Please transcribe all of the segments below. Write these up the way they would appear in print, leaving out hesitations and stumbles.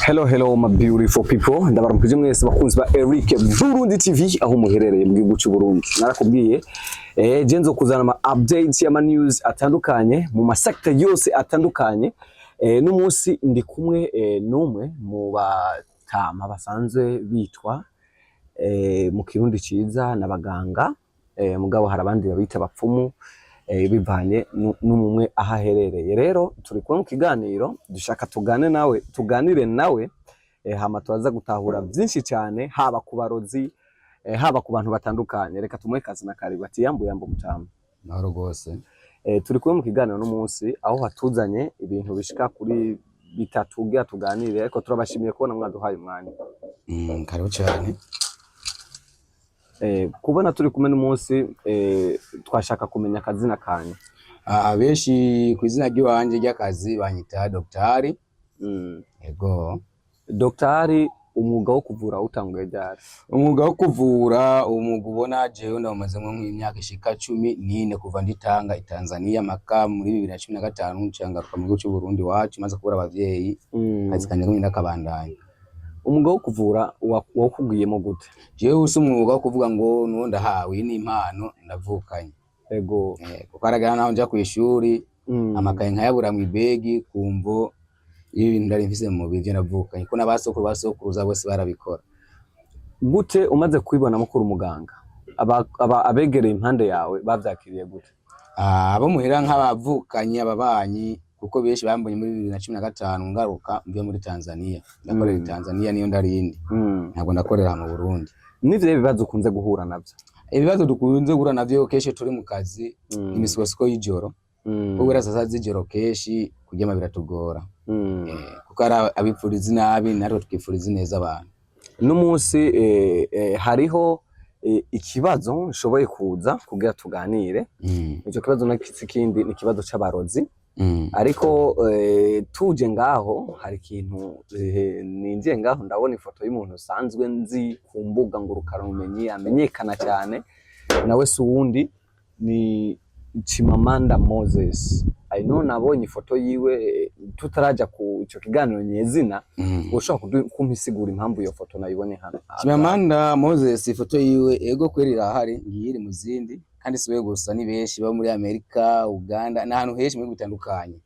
Hello my beautiful people, ndabaramukije mwese bakunzi ba Eric Burundi TV aho muherereye mu gihugu cy'u Burundi. Narakubwiye je nzo kuzana ama updates ya news atandukanye mu masector yose atandukanye. N'umunsi ndi kumwe numwe mu batama basanzwe bitwa mu kirundi ciza n'abaganga, mugabo hari abandi babita bapfumu bivanye n'umwe ahaherereye. Rero turi kumwe mu kiganiro dushaka tuganire nawe hama turaza gutahura byinshi cyane, haba ku barozi haba ku bantu batandukanye. Reka tumuhe kazi na karibu ati yambo mutama nahoro gose. Turi kumwe mu kiganiro n'umunsi aho hatuzanye ibintu bishika kuri bitatu bya tuganire, ariko turabashimiye kubona mwaduhaye umwanya. Karibu cyane. Kubona turi kumwe n'umunsi twashaka kumenya akazina kanye. Abenshi ku izina ry'wanje ry'akazi banyita Dr. Ego. Dr. umwuga wo kuvura utanguye ryari? Umwuga wo kuvura umwuga ubona jewe ndamazemo nk'imyaka ishika 14 kuva nditanga Tanzania maka muri 2015 ncangaruka mu gihugu cy'u Burundi wacu maze kubura abavyeyi kazi kanje ngenda kabandanya. Umwuga wo kuvura wakugiyemo gute? Jewe usi umwuga wo kuvuga ngo nuwo ndahawe n'impano ndavukanye. Ego. Kuko aragana naho nja ku ishuri amakaye nkayabura mu ibegi kumvo ibintu ndari mfise mu bivyo navukanye ko basokuruza bose barabikora. Gute umaze kwibona mukuru umuganga abegereye impande yawe bavyakiriye gute? Abo muhera nk'abavukanye ababanyi kuko benshi bambonye muri 2015 ngaruka mvuye muri Tanzania ndakorera Tanzania niyo ndarindi ntabwo ndakorera mu Burundi. Nivyo bibazo ukunze guhura navyo? Ibibazo dukunze guhura navyo keshe turi mu kazi imiswasiko y'ijoro kuko sasa z'ijoro keshi kujyama biratugora kuko abipfuriza nabi natwe twifuriza neza abantu. N'umunsi hariho ikibazo nshoboye kuza kugira tuganire. Ico kibazo nakindi ni kibazo c'abarozi. Ariko tuje ngaho hari ikintu ninjiye ngaho ndabona ifoto y'umuntu usanzwe nzi ku mbuga ngurukanabumenyi amenyekana cyane, nawe si uwundi ni Chimamanda Moses. I know nabonye ifoto yiwe tutaraja ku ico kiganiro nyezina, ushobora kumpisigura impamvu iyo foto nayibone hano. Chimamanda Moses ifoto yiwe ego kwerira hari ngiri mu zindi kandi siwe gusa ni benshi ba muri Amerika, Uganda na hano henshi mu bitandukanye.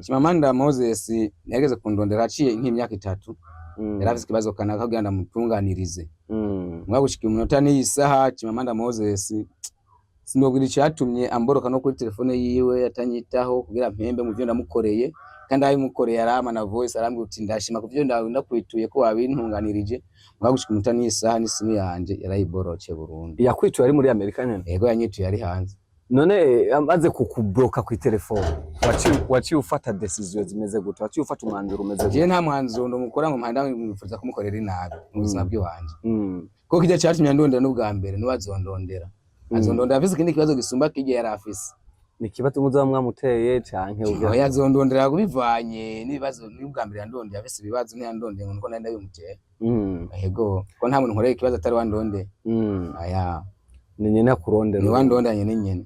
Chimamanda Moses yageze kundondera aciye nk'imyaka 3 yaravise kibazo kanaka kugenda mutunganirize mwagushika umunota n'isaha. Chimamanda Moses sinobwira icyatumye amboroka no kuri telefone yiwe yatanyitaho kugira mpembe mu byo ndamukoreye, kandi ayi mukoreye arama na voice arambye uti ndashima kuvyo ndakwituye ko wabintunganirije. Mwagushika umunota n'isaha n'isimu yanje yarayiboroce Burundi. Yakwituye ari muri Amerika nyene? Ego yanyituye ari hanze. None amaze kukubloka ku telefone waciye ufata decision zimeze gute? Waciye ufata umwanzuro umeze gute? Je nta mwanzuro ndumukora ngo mpanda mwifuza kumukorera inabi mu buzima bw'iwanje. Kuko kijya cyatumye ndondera n'ubwa mbere n'uwazondondera azondondera afise ikindi kibazo gisumba kijye yari afise. Ni kibazo muzo mwamuteye canke ubwo yazondondera kubivanye n'ibibazo n'ubwa mbere yandondera afise ibibazo ntiyandondeye ngo nari ndabimuteye. Ego ko nta muntu nkoreye ikibazo atari wandonde. Aya ni nyene akurondera. Ni wandondanye ni nyene.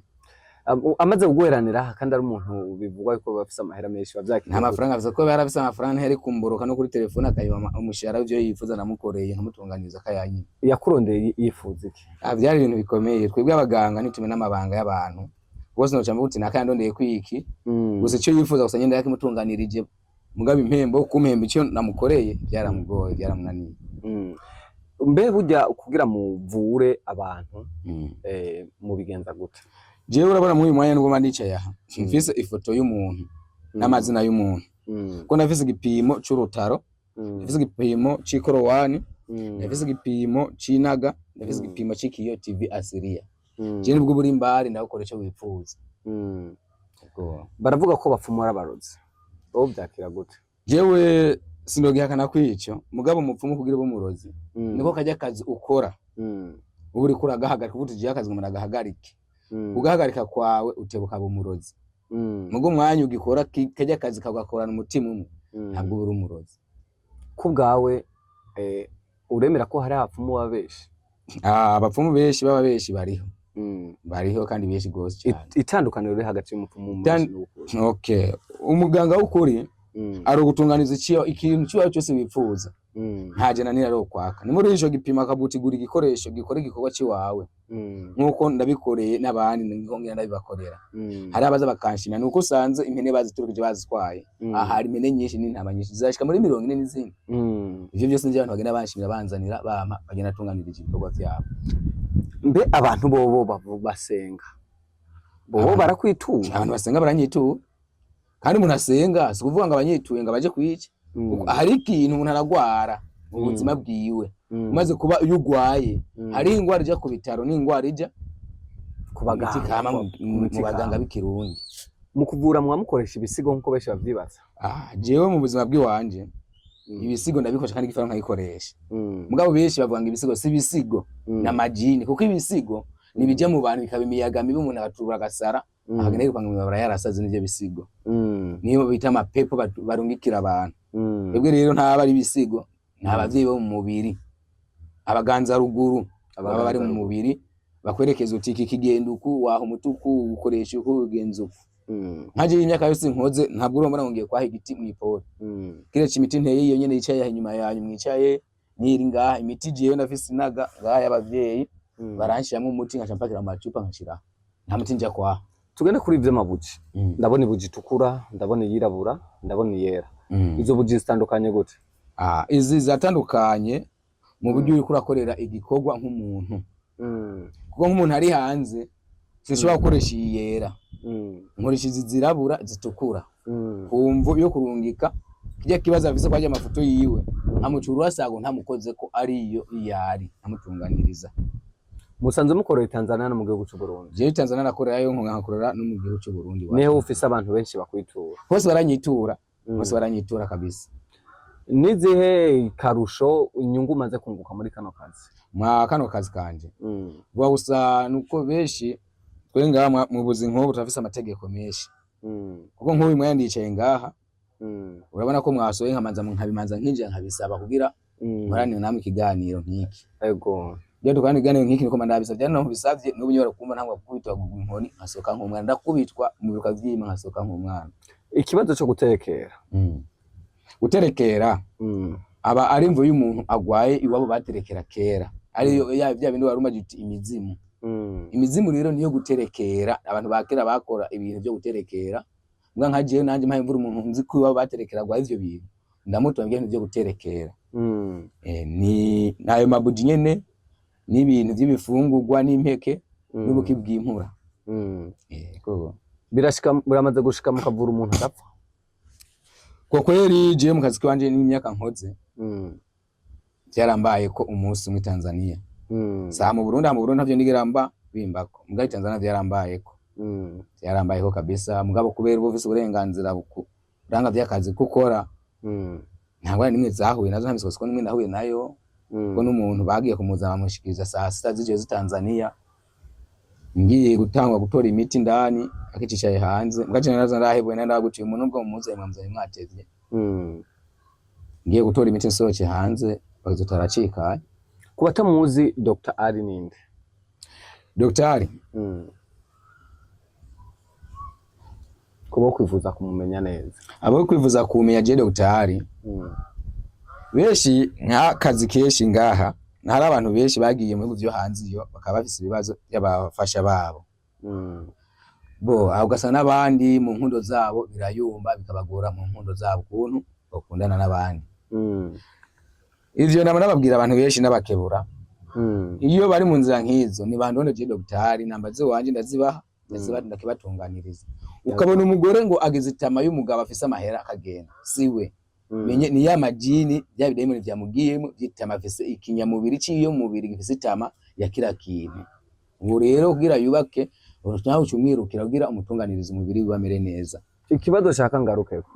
Amaze kuguheranira kandi ari umuntu bivugwa ko bafise amahera menshi bavyakira. Nta mafaranga afise ko yarafise amafaranga ntari kumboroka no kuri telefone akayiba umushahara ivyo yifuza namukoreye nkamutunganiriza akayanyine. Yakurondeye yifuza iki? Byari ibintu bikomeye. Twebwe abaganga nitume n'amabanga y'abantu bose no cyamba uti nakayandondeye kwiki gusa icyo yifuza gusa nyenda yakimutunganirije mugabe impembo kumpemba icyo namukoreye byaramugoye byaramunaniye. Mbe burya kugira muvure abantu mu bigenza gute? Jewe urabona muri mwanya n'ubwo manicaye aha mfise ifoto y'umuntu n'amazina y'umuntu ko nafise igipimo c'urutaro, nafise igipimo c'ikorowani, nafise igipimo c'inaga, nafise igipimo c'ikiyo TV Asiria. Je nibwo buri mbari ndakora cyo wifuza. Baravuga ko bapfumura abarozi. Bo byakira gute? Jewe sinogihakana kwico mugabo umupfumu kugira bo murozi niko kajya kazi ukora uri kuragahagarika ubuti je akazi ngo nagahagarike ugahagarika kwawe utebuka bo murozi mugo mwanya ugikora kajya kazi kagakorana umutima umwe ntabwo uri umurozi. Kubgawe uremera ko hari abapfumu babeshi? Abapfumu beshi baba beshi bariho kandi beshi gose cyane. Itandukaniro riri hagati y'umupfumu n'umurozi. Okay, umuganga w'ukuri ari ugutunganiza ikintu cyo cyose wipfuza ntaje nanira ro kwaka ni muri ico gipima kabutigura igikoresho gikora igikorwa ciwawe nkuko ndabikoreye n'abandi ngongera ndabibakorera hari abaza bakanshina nuko usanze impene baziturukije bazitwaye hari impene nyinshi n'intama nyinshi zashika muri 40 n'izindi ivyo byose nje abantu bagenda banshimira banzanira bama bagenda atunganirije ibikorwa vyabo. Mbe abantu bobo basenga bobo barakwitura? Abantu basenga baranyitura kandi umuntu asenga si kuvuga ngo abanyituye ngo baje kwica hari ikintu umuntu aragwara mu buzima bwiwe umaze kuba iyo ugwaye hari ingwara ija ku bitaro n'ingwara ija ku baganga mu baganga b'ikirundi mu kuvura mwamukoresha ibisigo nkuko benshi bavyibaza. Jewe mu buzima bw'iwanje ibisigo ndabikoresha kandi gifaranka nkayikoresha mugabo benshi bavuga ngo ibisigo si ibisigo na majini kuko ibisigo nibijya mu bantu bikaba imiyaga mibi umuntu agatubura agasara akagenda yirukanga mu mabara yarasaze n'ivyo bisigo niyo bita amapepo barungikira abantu. Ebwe rero ntaba ari ibisigo n'abavyeyi bo mu mubiri abaganza ruguru baba bari mu mubiri bakwerekeza uti iki kigenda uku waho umutuku ukoresha uko ugenza uku nkaje imyaka yose nkoze ntabwo uromba ngiye kwaha igiti mu iporo kiretse imiti nteye iyo nyene yicaye inyuma yanyu mwicaye niri ngaha imiti jewe ndafise inaga ngaha y'abavyeyi baranshiramo umuti nkacampakira amacupa nkashira nta muti nja kwaha. Tugende kuri ivyo mabuji ndabona ibuji itukura ndabona yirabura ndabona yera izo buji zitandukanye gute? Izi zatandukanye mu buryo uri kurakorera igikorwa nk'umuntu kuko nk'umuntu ari hanze sinshobora gukoresha yera nkoresha izi zirabura zitukura kumvo yo kurungika kijya kibaza afise kwaje amafoto yiwe amucuru asago ntamukoze ko ari iyo iyari amutunganiriza. Musanze mukorera Tanzania no mu gihugu cy'u Burundi? Je Tanzania nakorera yo nkakorera no mu gihugu cy'u Burundi. Neho ufise abantu benshi bakwitura? Bose baranyitura bose baranyitura kabisa. Nizihe karusho inyungu maze kunguka muri kano kazi? Mwa kano kazi kanje bwa gusa nuko benshi twenga mu buzi nk'ubu turafise amategeko menshi kuko nk'ubu mwayandicaye ngaha urabona ko mwasoye nkabimanza nkinje nkabisaba kugira murane namwe ikiganiro nk'iki. Ego byo tukandi gane nk'iki niko mandabisavye no bisavye n'ubunyora kumva ntabwo kubitwa inkoni asoka nk'umwana ndakubitwa mu biruka vyima nkasoka nk'umwana. Ikibazo cyo guterekera guterekera aba ari imvo y'umuntu agwaye iwabo baterekera kera ariyo bya bindi waruma giti imizimu imizimu rero niyo guterekera abantu bakera bakora ibintu byo guterekera mbwa nkaje nanje mpamvura umuntu nzi ko iwabo baterekera gwa ivyo bintu ndamutonge ibintu byo guterekera ni nayo mabuji nyene n'ibintu by'ibifungurwa n'impeke n'ubuki bw'impura koko birashika buramaze gushika mukavura umuntu agapfa kwa kweli je mu kazi kwanje n'imyaka nkoze byarambaye ko umunsi muri Tanzania sa mu Burundi ntavyo ndigiramba bimbako mugabo Tanzania byarambaye ko kabisa mugabo kubera ubufise uburenganzira buranga by'akazi gukora ntabwo nimwe zahuye nazo ntabisoko ko nimwe ndahuye nayo ko n'umuntu bagiye kumuzana bamushikiriza saa 6 z'ijoro z'i Tanzania ngiye gutangwa gutora imiti ndani akicishaye hanze mugacana nazo ndahebwe ndaguciye umuntu ubwo mumuze mwamzaye mwatevye ngiye gutora imiti nsohoke hanze bazotaracika. Kuba tamuzi Dr. Ali ninde? Dr. Ali kuba kwivuza kumumenya neza abo kwivuza kumenya je Dr. Ali beshi nka kazi keshi ngaha hari abantu benshi bagiye mu bihugu byo hanze iyo bakaba bafise ibibazo by'abafasha babo bo ahugasa n'abandi mu nkundo zabo birayumba bikabagora mu nkundo zabo kuntu bakundana n'abandi ivyo nababwira abantu benshi n'abakebura iyo bari mu nzira nk'izo ni bandone je Dr. Ali nambaze wanje ndazibaha ndakibatunganiriza ukabona umugore ngo ageze itama y'umugabo afise amahera akagenda siwe menye ni ya majini bya bidemoni byamugiyemo byitama afise ikinyamubiri ciyo mubiri gifise itama ya kira kintu ubu rero kugira yubake urushaho cyumwirukira kugira umutunganiriza umubiri wamere neza. Ikibazo shaka ngarukeko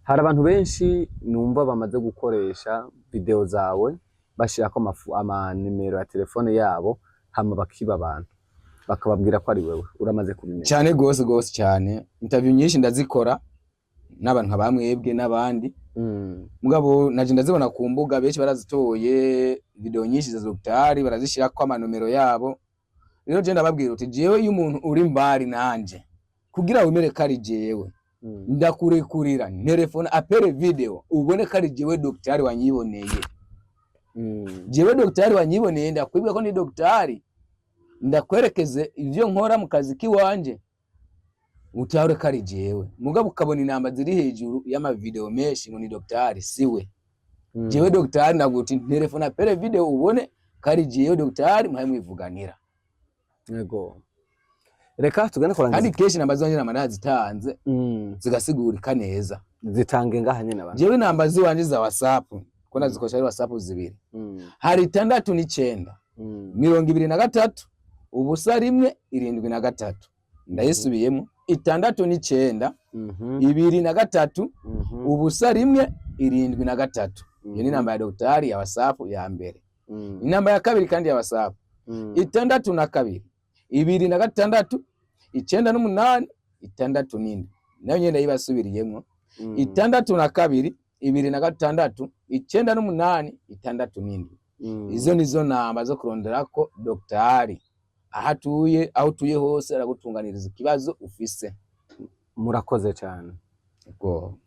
hari abantu benshi numva bamaze gukoresha video zawe bashirako ama nimero ya telefone yabo hama bakiba abantu bakababwira ko ari wewe uramaze kubimenya cyane gose cyane interview nyinshi ndazikora n'abantu nkabamwebwe n'abandi mugabo naje ndazibona ku mbuga benshi barazitoye video nyinshi za Dr. Ali barazishirako ama numero yabo rero je ndababwira uti jewe iyo umuntu uri mbari nanje kugira wemere kari jewe ndakurekurira telefone apere video ubone kari jewe docteur wanyiboneye. Jewe docteur wanyiboneye ndakwibwa ko ni docteur ndakwerekeze ivyo nkora mu kazi kiwanje utahure kari jewe mugabo ukabona inamba ziri hejuru y'ama video menshi ngo ni docteur siwe. Jewe docteur naguti telefone apere video ubone kari jewe docteur mwaye mwivuganira. Yego. Reka tugane kurangiza. Kandi keshi namba zonje namana zitanze zigasigurika neza. Zitange ngaha nyene abantu. Jewe namba ziwanje za WhatsApp ko nazikoresha WhatsApp zibiri. Hari 69 23 ubusa rimwe 73 ndayisubiyemo 69 23 ubusa rimwe 73. Iyo ni namba ya daktari ya WhatsApp ya mbere. Inamba ya kabiri kandi ya WhatsApp 62 26 98 67 nayo nyenda yibasubiriyemo 62 26 98 67. Izo nizo namba zo kurondera ko daktari ahatuye aho tuye hose aragutunganiriza ikibazo ufise. Murakoze cyane. Yego.